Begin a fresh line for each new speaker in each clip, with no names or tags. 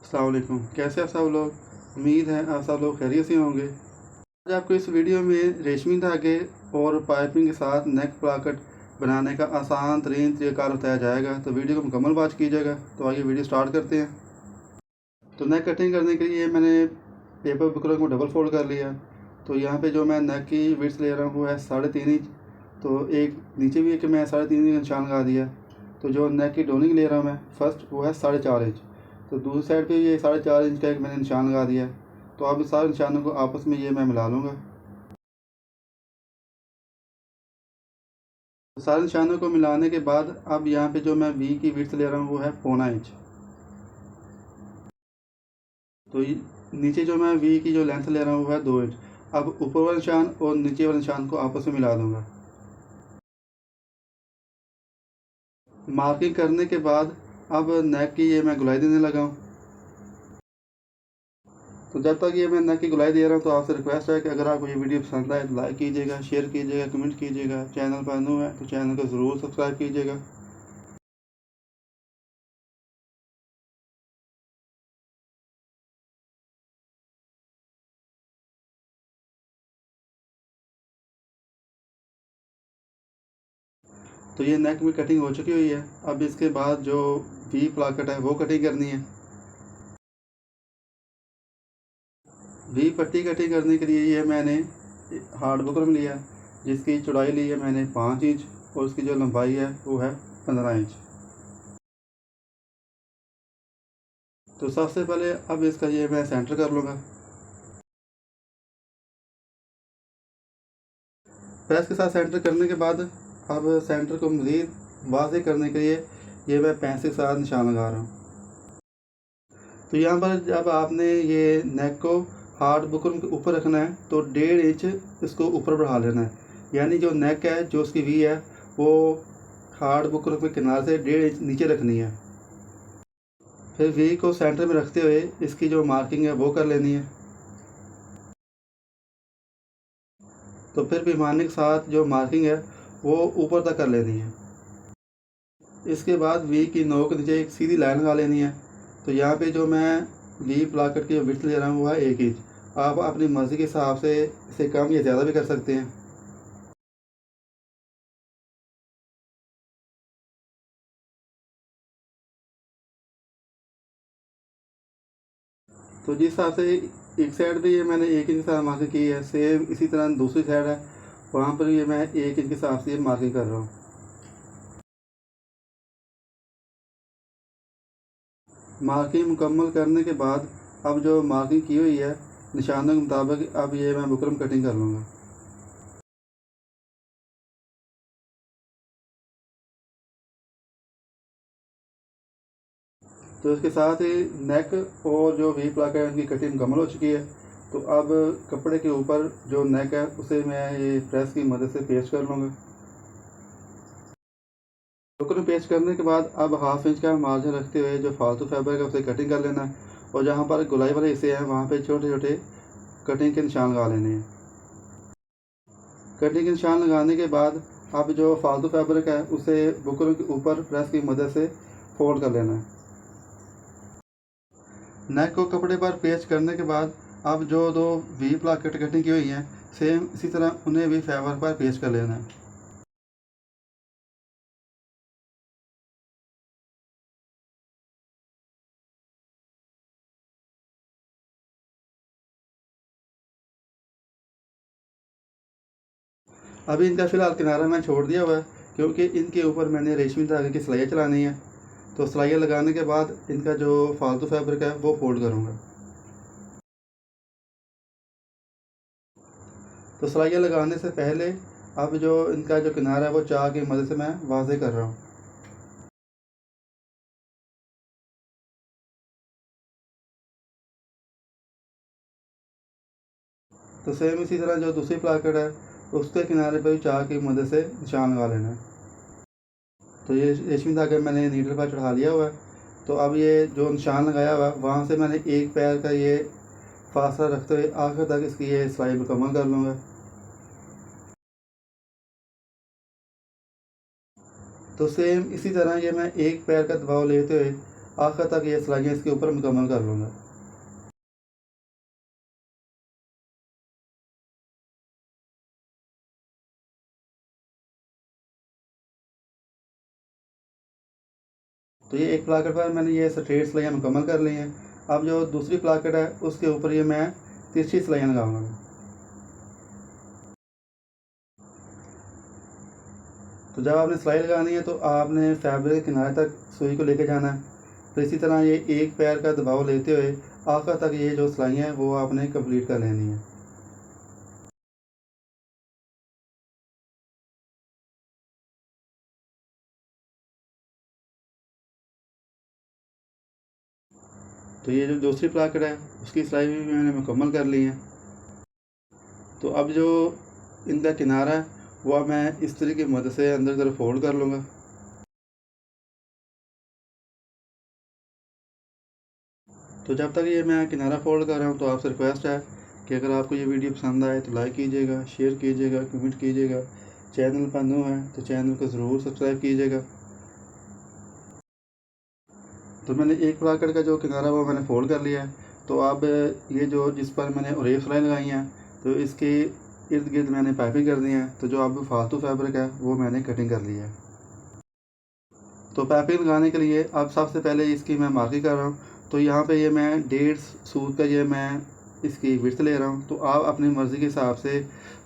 अस्सलाम वालेकुम। कैसे आप सब लोग? उम्मीद है आप सब लोग खैरियत से होंगे। आज आपको इस वीडियो में रेशमी धागे और पाइपिंग के साथ नेक पॉकेट बनाने का आसान तरीन तरीक़ाकार बताया जाएगा, तो वीडियो को मुकम्मल वॉच कीजिएगा। तो आइए वीडियो स्टार्ट करते हैं। तो नेक कटिंग करने के लिए मैंने पेपर बुकरम को डबल फोल्ड कर लिया। तो यहाँ पे जो मैं नेक की विड्थ ले रहा हूँ वो है 3.5 इंच। तो एक नीचे भी एक मैं 3.5 इंच का निशान लगा दिया। तो जो नेक की डोनिंग ले रहा हूँ मैं फर्स्ट वो है 4.5 इंच। तो दूसरी साइड पे ये 4.5 इंच का एक मैंने निशान लगा दिया। तो अब इस सारे निशानों को आपस में ये मैं मिला लूँगा। तो सारे निशानों को मिलाने के बाद अब यहाँ पे जो मैं वी की विड्थ ले रहा हूँ वो है 1.25 इंच। तो नीचे जो मैं वी की जो लेंथ ले रहा हूँ वो है 2 इंच। अब ऊपर वाला निशान और नीचे वाले निशान को आपस में मिला दूँगा। मार्किंग करने के बाद अब नेक की ये मैं गुलाई देने लगा हूँ। तो जब तक ये मैं नेक की गुलाई दे रहा हूँ तो आपसे रिक्वेस्ट है कि अगर आपको ये वीडियो पसंद आए तो लाइक कीजिएगा, शेयर कीजिएगा, कमेंट कीजिएगा। चैनल पर न्यू है तो चैनल को ज़रूर सब्सक्राइब कीजिएगा। तो ये नेक में कटिंग हो चुकी हुई है। अब इसके बाद जो वी प्लाकेट है वो कटिंग करनी है। वी पट्टी कटिंग करने के लिए ये मैंने हार्ड बुकरम लिया, जिसकी चौड़ाई ली है मैंने 5 इंच और उसकी जो लंबाई है वो है 15 इंच। तो सबसे पहले अब इसका ये मैं सेंटर कर लूँगा। प्रेस के साथ सेंटर करने के बाद अब सेंटर को मज़ीद वाज़ेह करने के लिए ये मैं पेंसिल के साथ निशान लगा रहा हूँ। तो यहाँ पर जब आपने ये नेक को हार्ड बुकरम के ऊपर रखना है तो 1.5 इंच इसको ऊपर बढ़ा लेना है। यानी जो नेक है जो उसकी वी है वो हार्ड बुकरम के किनारे से 1.5 इंच नीचे रखनी है। फिर वी को सेंटर में रखते हुए इसकी जो मार्किंग है वो कर लेनी है। तो फिर पैमाने के साथ जो मार्किंग है वो ऊपर तक कर लेनी है। इसके बाद वी की नोक के नीचे एक सीधी लाइन लगा लेनी है। तो यहाँ पे जो मैं वी प्लाकेट की विड्थ ले रहा हूँ वो है 1 इंच। आप अपनी मर्ज़ी के हिसाब से इसे कम या ज़्यादा भी कर सकते हैं। तो जिस हिसाब से एक साइड पे ये मैंने 1 इंच के साथ मार्किंग की है, सेम इसी तरह दूसरी साइड है वहाँ पर ये मैं 1 इंच के हिसाब से मार्किंग कर रहा हूँ। मार्किंग मुकम्मल करने के बाद अब जो मार्किंग की हुई है निशानों के मुताबिक अब ये मैं बुकरम कटिंग कर लूँगा। तो इसके साथ ही नेक और जो वी प्लाक है उनकी कटिंग मुकम्मल हो चुकी है। तो अब कपड़े के ऊपर जो नेक है उसे मैं ये प्रेस की मदद से पेस्ट कर लूँगा। बुकरम पेस्ट करने के बाद अब 1/2 इंच का मार्जिन रखते हुए जो फालतू फैब्रिक है उसे कटिंग कर लेना है। और जहाँ पर गुलाई वाले हिस्से हैं वहाँ पे छोटे छोटे कटिंग के निशान लगा लेने हैं। कटिंग के निशान लगाने के बाद अब जो फालतू फैब्रिक है उसे बुकरम के ऊपर प्रेस की मदद से फोल्ड कर लेना है। नेक को कपड़े पर पेस्ट करने के बाद अब जो दो वी प्लाकेट कटिंग की हुई हैं सेम इसी तरह उन्हें भी फैब्रिक पर पेस्ट कर लेना है। अभी इनका फ़िलहाल किनारा मैं छोड़ दिया हुआ है क्योंकि इनके ऊपर मैंने रेशमी धागे की सिलाइयाँ चलानी है। तो सिलाइयाँ लगाने के बाद इनका जो फालतू फैब्रिक है वो फोल्ड करूँगा। तो सिलाइयाँ लगाने से पहले अब जो इनका जो किनारा है वो चाक की मदद से मैं वाज़ेह कर रहा हूँ। तो सेम इसी तरह जो दूसरी प्लाकेट है उसके किनारे पर भी चाक की मदद से निशान लगा लेना है। तो ये रेशमी धागा मैंने नीडल पर चढ़ा लिया हुआ है। तो अब ये जो निशान लगाया हुआ है वहाँ से मैंने एक पैर का ये फासला रखते हुए आखिर तक इसकी ये सिलाई मुकम्मल कर लूँगा। तो सेम इसी तरह ये मैं एक पैर का दबाव लेते हुए आखिर तक ये सिलाइयाँ इसके ऊपर मुकम्मल कर लूँगा। तो ये एक प्लाकेट पर मैंने ये स्ट्रेट सिलाइयाँ मुकम्मल कर ली हैं। अब जो दूसरी प्लाकेट है उसके ऊपर ये मैं तिरछी सिलाइयाँ लगाऊंगा। तो जब आपने सिलाई लगानी है तो आपने फैब्रिक के किनारे तक सुई को लेके जाना है। तो इसी तरह ये एक पैर का दबाव लेते हुए आखिर तक ये जो सिलाइयाँ हैं वो आपने कंप्लीट कर लेनी है। तो ये जो दूसरी प्लाकेट है उसकी सिलाई भी मैंने मुकम्मल कर ली है। तो अब जो इनका किनारा है वह मैं इस तरीके की मदद से अंदर की तरफ फोल्ड कर लूँगा। तो जब तक ये मैं किनारा फोल्ड कर रहा हूँ तो आपसे रिक्वेस्ट है कि अगर आपको ये वीडियो पसंद आए तो लाइक कीजिएगा, शेयर कीजिएगा, कमेंट कीजिएगा। चैनल पर न्यू है तो चैनल को ज़रूर सब्सक्राइब कीजिएगा। तो मैंने एक प्लाकेट का जो किनारा वो मैंने फोल्ड कर लिया है। तो अब ये जो जिस पर मैंने ओरेफ सिलाई लगाई है तो इसके इर्द गिर्द मैंने पाइपिंग कर दी है। तो जो अब फालतू फैब्रिक है वो मैंने कटिंग कर ली है। तो पाइपिंग लगाने के लिए अब सबसे पहले इसकी मैं मार्किंग कर रहा हूँ। तो यहाँ पे ये मैं 1.5 सूत का ये मैं इसकी विड्थ ले रहा हूँ। तो आप अपनी मर्ज़ी के हिसाब से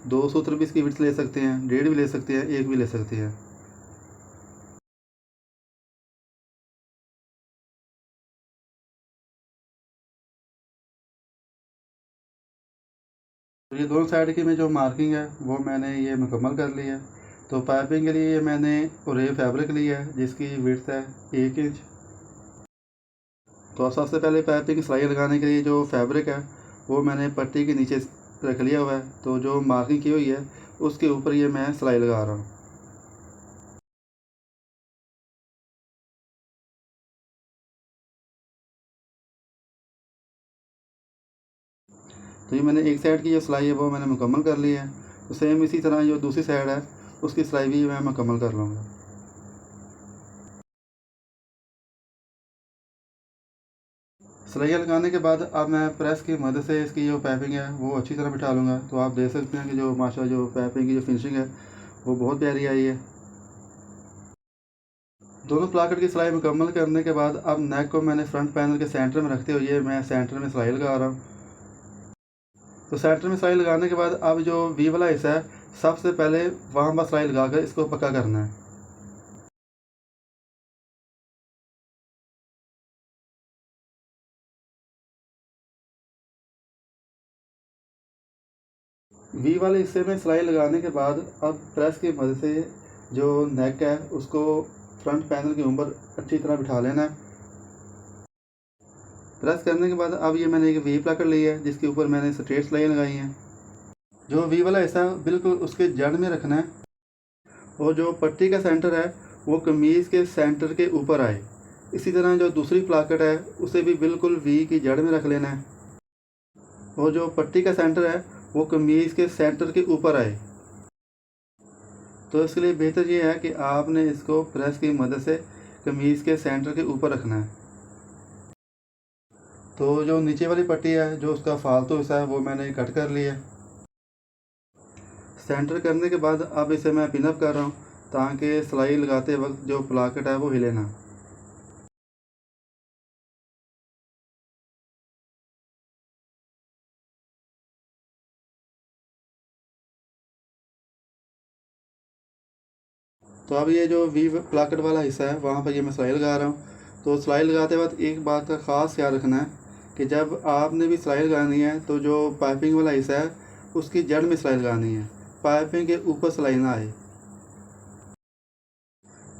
2 सूत्र भी इसकी विड्थ ले सकते हैं, 1.5 भी ले सकते हैं, 1 भी ले सकते हैं। तो ये दोनों साइड की में जो मार्किंग है वो मैंने ये मुकम्मल कर ली है। तो पाइपिंग के लिए मैंने ओरेफ फैब्रिक लिया है जिसकी विड्थ है 1 इंच। तो अब सबसे पहले पाइपिंग की सिलाई लगाने के लिए जो फैब्रिक है वो मैंने पट्टी के नीचे रख लिया हुआ है। तो जो मार्किंग की हुई है उसके ऊपर ये मैं सिलाई लगा रहा हूँ। तो ये मैंने एक साइड की जो सिलाई है वो मैंने मुकम्मल कर ली है। तो सेम इसी तरह जो दूसरी साइड है उसकी सिलाई भी मैं मुकम्मल कर लूँगा। सिलाइयाँ लगाने के बाद अब मैं प्रेस की मदद से इसकी जो पाइपिंग है वो अच्छी तरह बिठा लूँगा। तो आप देख सकते हैं कि जो माशाल्लाह जो पाइपिंग की जो फिनिशिंग है वो बहुत प्यारी आई है। दोनों प्लाकेट की सिलाई मुकम्मल करने के बाद अब नेक को मैंने फ्रंट पैनल के सेंटर में रखते हुए मैं सेंटर में सिलाई लगा रहा हूँ। तो सेंटर में सिलाई लगाने के बाद अब जो वी वाला हिस्सा है सबसे पहले वहाँ पर सिलाई लगा कर इसको पक्का करना है। वी वाले हिस्से में सिलाई लगाने के बाद अब प्रेस की मदद से जो नेक है उसको फ्रंट पैनल के ऊपर अच्छी तरह बिठा लेना है। प्रेस करने के बाद अब ये मैंने एक वी प्लाकेट ली है जिसके ऊपर मैंने स्ट्रेट सिलाई लगाई हैं। जो वी वाला हिस्सा बिल्कुल उसके जड़ में रखना है और जो पट्टी का सेंटर है वो कमीज़ के सेंटर के ऊपर आए। इसी तरह जो दूसरी प्लाकेट है उसे भी बिल्कुल वी की जड़ में रख लेना है और जो पट्टी का सेंटर है वो कमीज़ के सेंटर के ऊपर आए। तो इसके लिए बेहतर ये है कि आपने इसको प्रेस की मदद से कमीज़ के सेंटर के ऊपर रखना है। तो जो नीचे वाली पट्टी है जो उसका फालतू हिस्सा है वो मैंने कट कर लिया है। सेंटर करने के बाद अब इसे मैं पिनअप कर रहा हूँ ताकि सिलाई लगाते वक्त जो प्लाकेट है वो हिले ना। तो अब ये जो वी प्लाकेट वाला हिस्सा है वहाँ पर ये मैं सिलाई लगा रहा हूँ। तो सिलाई लगाते वक्त एक बात का ख़ास ख्याल रखना है कि जब आपने भी सिलाई लगानी है तो जो पाइपिंग वाला हिस्सा है उसकी जड़ में सिलाई लगानी है, पाइपिंग के ऊपर सिलाई ना आए।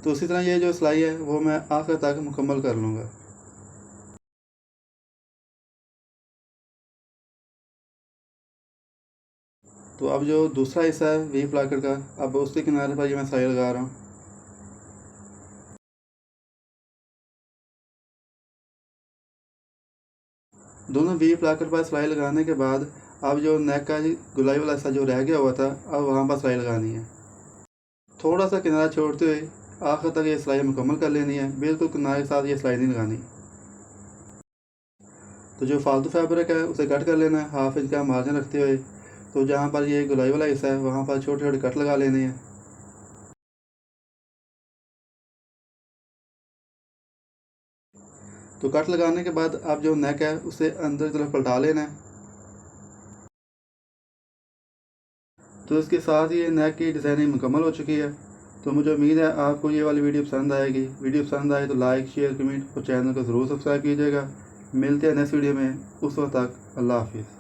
तो उसी तरह ये जो सिलाई है वो मैं आखिर तक मुकम्मल कर लूँगा। तो अब जो दूसरा हिस्सा है वी प्लाकेट का अब उसके किनारे पर ये मैं सिलाई लगा रहा हूँ। दोनों वी प्लाकेट पर सिलाई लगाने के बाद अब जो नेक का गुलाई वाला हिस्सा जो रह गया हुआ था अब वहाँ पर सिलाई लगानी है। थोड़ा सा किनारा छोड़ते हुए आखिर तक ये सिलाई मुकम्मल कर लेनी है, बिल्कुल किनारे के साथ ये सिलाई नहीं लगानी। तो जो फालतू फैब्रिक है उसे कट कर लेना है 1/2 इंच का मार्जिन रखते हुए। तो जहाँ पर ये गुलाई वाला हिस्सा है वहाँ पर छोटे छोटे कट लगा लेने हैं। तो कट लगाने के बाद अब जो नेक है उसे अंदर की तरफ पलटा लेना है। तो इसके साथ ही ये नेक की डिज़ाइनिंग मुकम्मल हो चुकी है। तो मुझे उम्मीद है आपको ये वाली वीडियो पसंद आएगी। वीडियो पसंद आए तो लाइक शेयर कमेंट और चैनल को ज़रूर सब्सक्राइब कीजिएगा। मिलते हैं नेक्स्ट वीडियो में, उस वक्त तक अल्लाह हाफिज़।